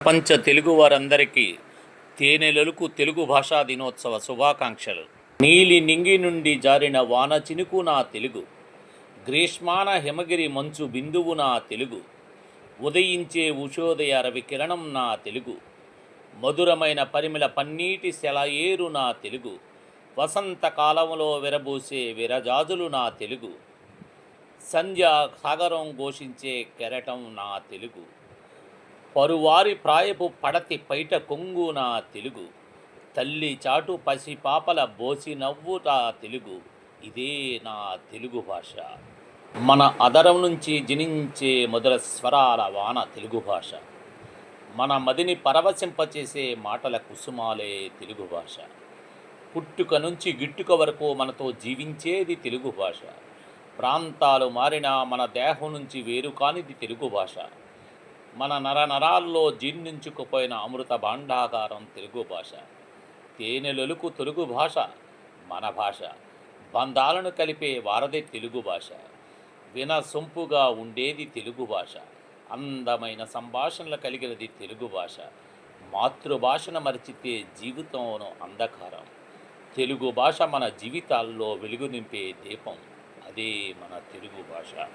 ప్రపంచ తెలుగు వారందరికీ తేనెలొలుకు తెలుగు భాషా దినోత్సవ శుభాకాంక్షలు. నీలి నింగి నుండి జారిన వాన చినుకు నా తెలుగు, గ్రీష్మాన హిమగిరి మంచు బిందువు నా తెలుగు, ఉదయించే ఉషోదయ రవి కిరణం నా తెలుగు, మధురమైన పరిమళ పన్నీటి సెలయేరు నా తెలుగు, వసంత కాలంలో విరబూసే విరజాజులు నా తెలుగు, సంధ్యా సాగరం ఘోషించే కెరటం నా తెలుగు, పరువారి ప్రాయపు పడతి పైట కొంగు నా తెలుగు, తల్లి చాటు పసిపాపల బోసి నవ్వు నా తెలుగు. ఇదే నా తెలుగు భాష. మన అదరం నుంచి జనించే మధుర స్వరాల వాన తెలుగు భాష. మన మదిని పరవశింపచేసే మాటల కుసుమాలే తెలుగు భాష. పుట్టుక నుంచి గిట్టుక వరకు మనతో జీవించేది తెలుగు భాష. ప్రాంతాలు మారినా మన దేహం నుంచి వేరు కానిది తెలుగు భాష. మన నరనరాల్లో జీర్ణించుకుపోయిన అమృత భాండాగారం తెలుగు భాష. తేనెలొలుకు తెలుగు భాష మన భాష. బంధాలను కలిపే వారధి తెలుగు భాష. వినసొంపుగా ఉండేది తెలుగు భాష. అందమైన సంభాషణలు కలిగినది తెలుగు భాష. మాతృభాషను మరిచితే జీవితంలో అంధకారం. తెలుగు భాష మన జీవితాల్లో వెలుగు నింపే దీపం. అదే మన తెలుగు భాష.